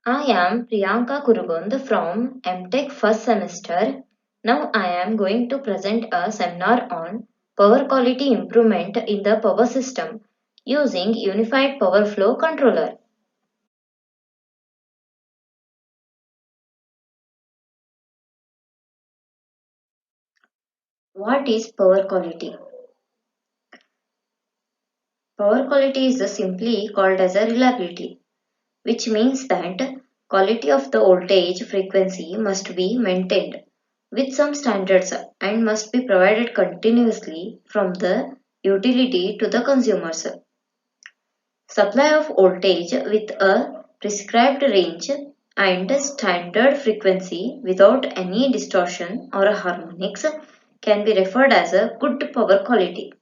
I am Priyanka Kurugund from MTech first semester. Now I am going to present a seminar on power quality improvement in the power system using Unified Power Flow Controller. What is power quality? Power quality is simply called as a reliability, which means that quality of the voltage frequency must be maintained with some standards and must be provided continuously from the utility to the consumers. Supply of voltage with a prescribed range and standard frequency without any distortion or harmonics can be referred as a good power quality.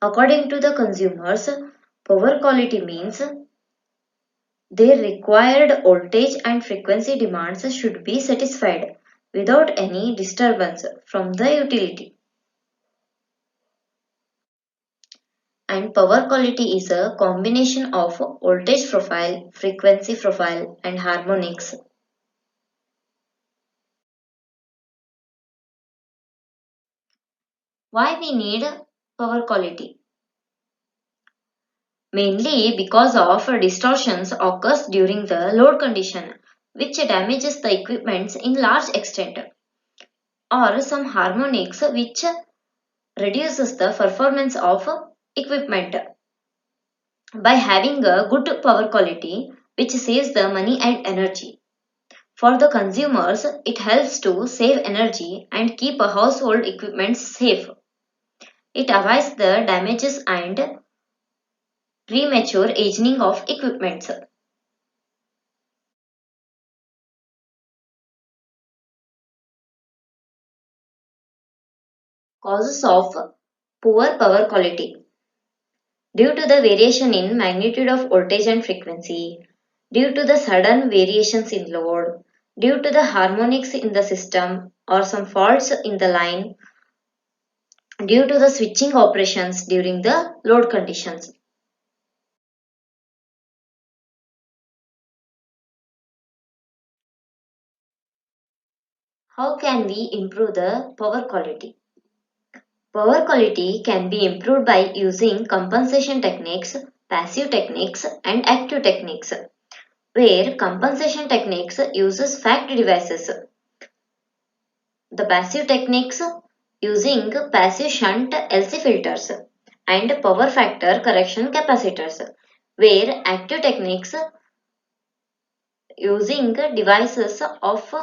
According to the consumers, power quality means their required voltage and frequency demands should be satisfied without any disturbance from the utility. And power quality is a combination of voltage profile, frequency profile, and harmonics. Why we need power quality? Mainly because of distortions occurs during the load condition, which damages the equipments in large extent, or some harmonics which reduces the performance of equipment. By having a good power quality, which saves the money and energy. For the consumers, it helps to save energy and keep a household equipment safe. It avoids the damages and premature aging of equipment. Causes of poor power quality. Due to the variation in magnitude of voltage and frequency, due to the sudden variations in load, due to the harmonics in the system or some faults in the line, due to the switching operations during the load conditions. How can we improve the power quality? Power quality can be improved by using compensation techniques, passive techniques, and active techniques, where compensation techniques uses fact devices. The passive techniques using passive shunt LC filters and power factor correction capacitors, where active techniques using devices of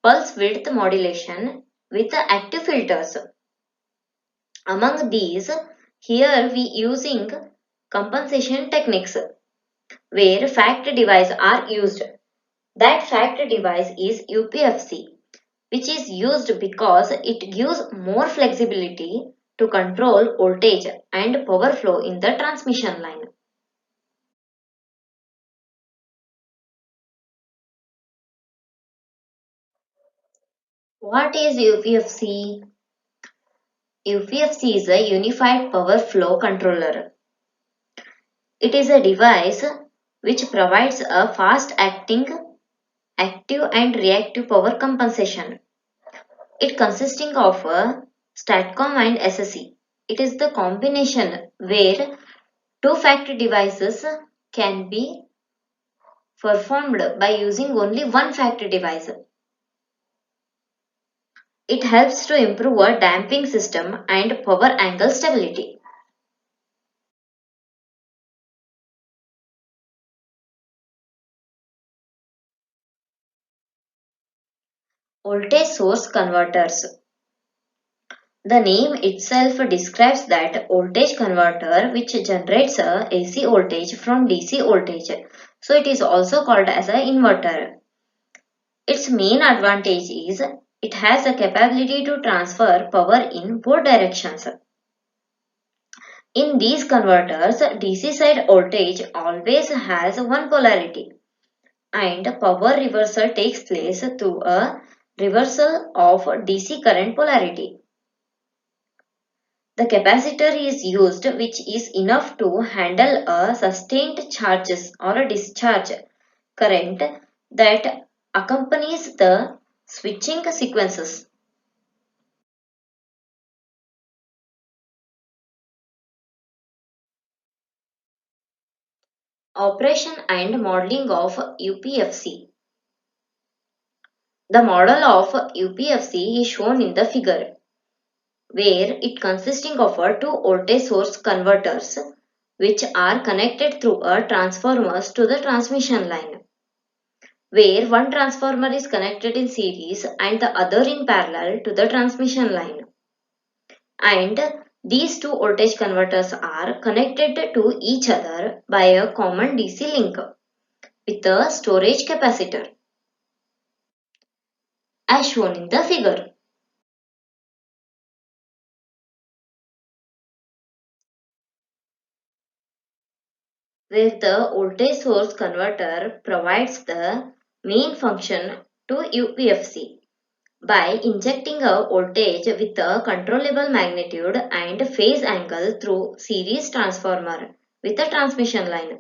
pulse width modulation with active filters. Among these, here we using compensation techniques where fact device are used. That fact device is UPFC, which is used because it gives more flexibility to control voltage and power flow in the transmission line. What is UPFC? UPFC is a Unified Power Flow Controller. It is a device which provides a fast acting active and reactive power compensation. It consisting of a STATCOM and SSE. It is the combination where two factory devices can be performed by using only one factory device. It helps to improve a damping system and power angle stability. Voltage source converters. The name itself describes that voltage converter which generates a AC voltage from DC voltage. So it is also called as an inverter. Its main advantage is it has the capability to transfer power in both directions. In these converters, DC side voltage always has one polarity and power reversal takes place through a reversal of DC current polarity. The capacitor is used which is enough to handle a sustained charges or a discharge current that accompanies the switching sequences. Operation and modeling of UPFC. The model of UPFC is shown in the figure, where it consisting of two voltage source converters which are connected through a transformers to the transmission line, where one transformer is connected in series and the other in parallel to the transmission line. And these two voltage converters are connected to each other by a common DC link with a storage capacitor as shown in the figure. Where the voltage source converter provides the main function to UPFC by injecting a voltage with a controllable magnitude and phase angle through series transformer with a transmission line,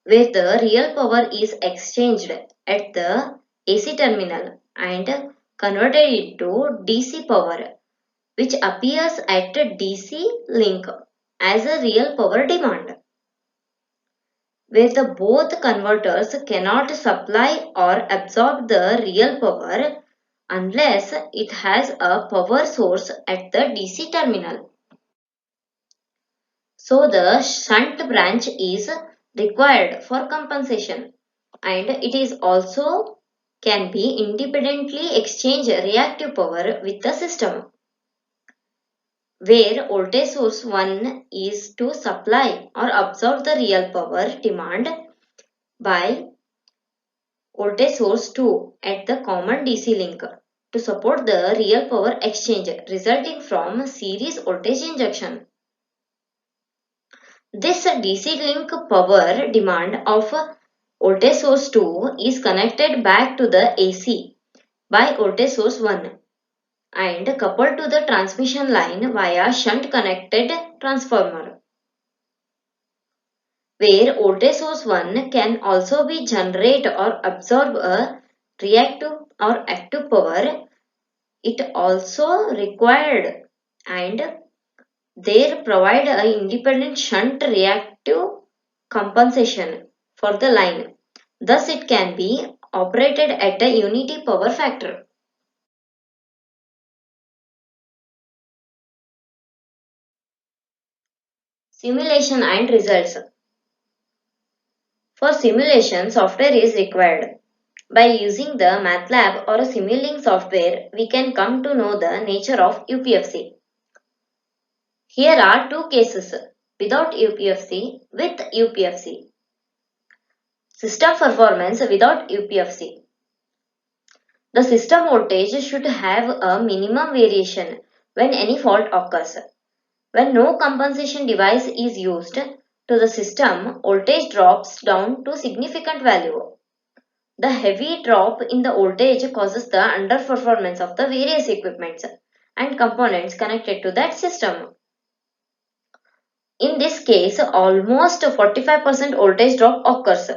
where the real power is exchanged at the AC terminal and converted into DC power, which appears at the DC link as a real power demand, where the both converters cannot supply or absorb the real power unless it has a power source at the DC terminal. So the shunt branch is required for compensation, and it is also can be independently exchange reactive power with the system, where voltage source 1 is to supply or absorb the real power demand by voltage source 2 at the common DC link to support the real power exchange resulting from series voltage injection. This DC link power demand of voltage source 2 is connected back to the AC by voltage source 1 and coupled to the transmission line via shunt connected transformer, where voltage source 1 can also be generate or absorb a reactive or active power. It also required and there provide a independent shunt reactive compensation for the line. Thus it can be operated at a unity power factor. Simulation and results. For simulation, software is required. By using the MATLAB or a Simulink software, we can come to know the nature of UPFC. Here are two cases, without UPFC, with UPFC. System performance without UPFC. The system voltage should have a minimum variation when any fault occurs. When no compensation device is used to the system, voltage drops down to significant value. The heavy drop in the voltage causes the underperformance of the various equipments and components connected to that system. In this case, almost 45% voltage drop occurs,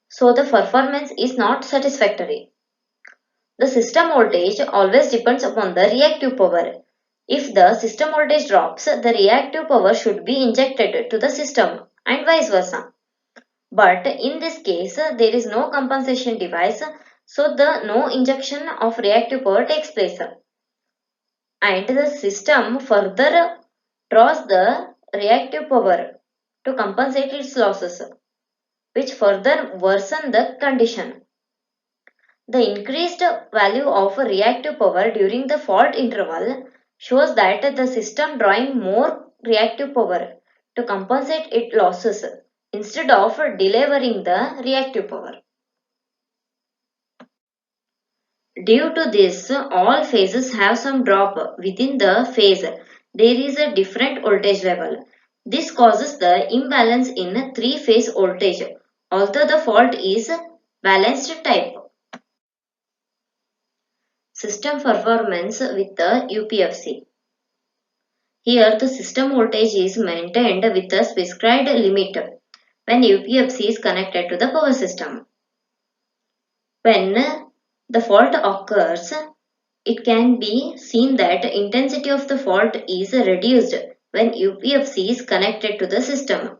so the performance is not satisfactory. The system voltage always depends upon the reactive power. If the system voltage drops, the reactive power should be injected to the system and vice versa. But in this case, there is no compensation device, so the no injection of reactive power takes place. And the system further draws the reactive power to compensate its losses, which further worsen the condition. The increased value of reactive power during the fault interval shows that the system drawing more reactive power to compensate its losses instead of delivering the reactive power. Due to this, all phases have some drop within the phase. There is a different voltage level. This causes the imbalance in three-phase voltage, although the fault is balanced type. System performance with the UPFC. Here the system voltage is maintained with a prescribed limit when UPFC is connected to the power system. When the fault occurs, it can be seen that intensity of the fault is reduced when UPFC is connected to the system.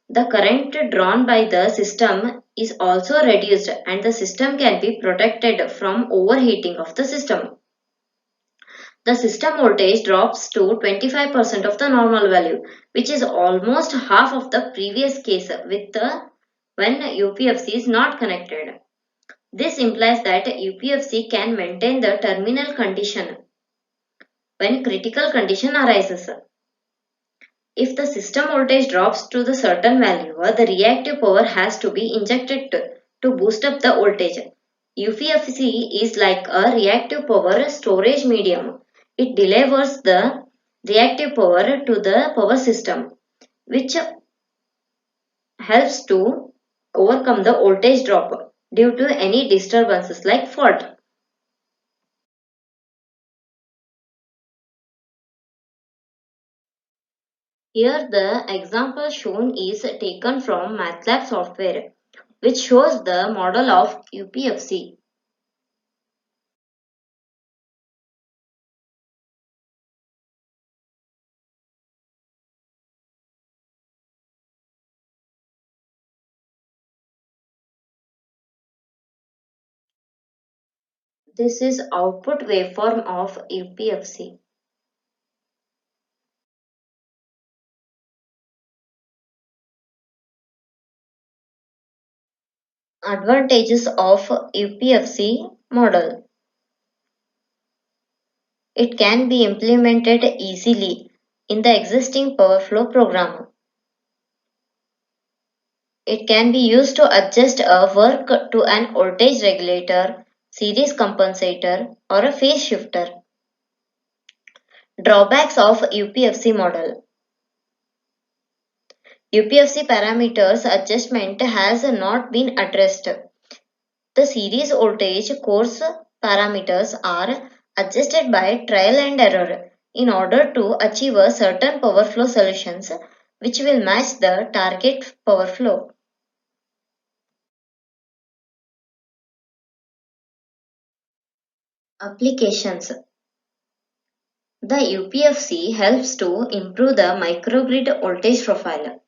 The current drawn by the system is also reduced and the system can be protected from overheating of the system. The system voltage drops to 25% of the normal value, which is almost half of the previous case with the when UPFC is not connected. This implies that UPFC can maintain the terminal condition when critical condition arises. If the system voltage drops to the certain value, the reactive power has to be injected to boost up the voltage. UPFC is like a reactive power storage medium. It delivers the reactive power to the power system, which helps to overcome the voltage drop due to any disturbances like fault. Here the example shown is taken from MATLAB software, which shows the model of UPFC. This is output waveform of UPFC. Advantages of UPFC model. It can be implemented easily in the existing power flow program. It can be used to adjust a work to an voltage regulator, series compensator, or a phase shifter. Drawbacks of UPFC model. UPFC parameters adjustment has not been addressed. The series voltage course parameters are adjusted by trial and error in order to achieve a certain power flow solutions which will match the target power flow. Applications. The UPFC helps to improve the microgrid voltage profile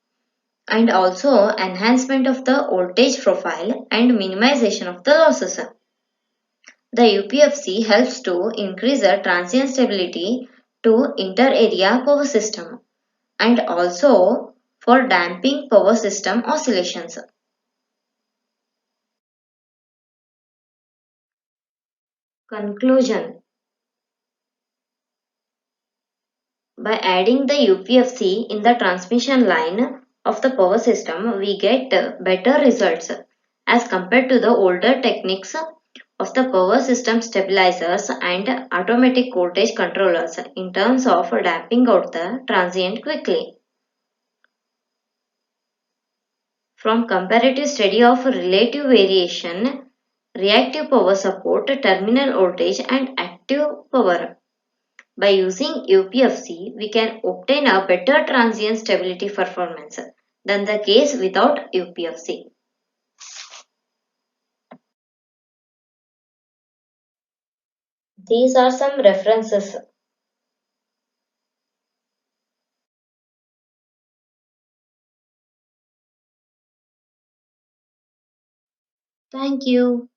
and also enhancement of the voltage profile and minimization of the losses. The UPFC helps to increase the transient stability to inter-area power system and also for damping power system oscillations. Conclusion. By adding the UPFC in the transmission line of the power system, we get better results as compared to the older techniques of the power system stabilizers and automatic voltage controllers in terms of damping out the transient quickly. From comparative study of relative variation, reactive power support, terminal voltage and active power. By using UPFC, we can obtain a better transient stability performance than the case without UPFC. These are some references. Thank you.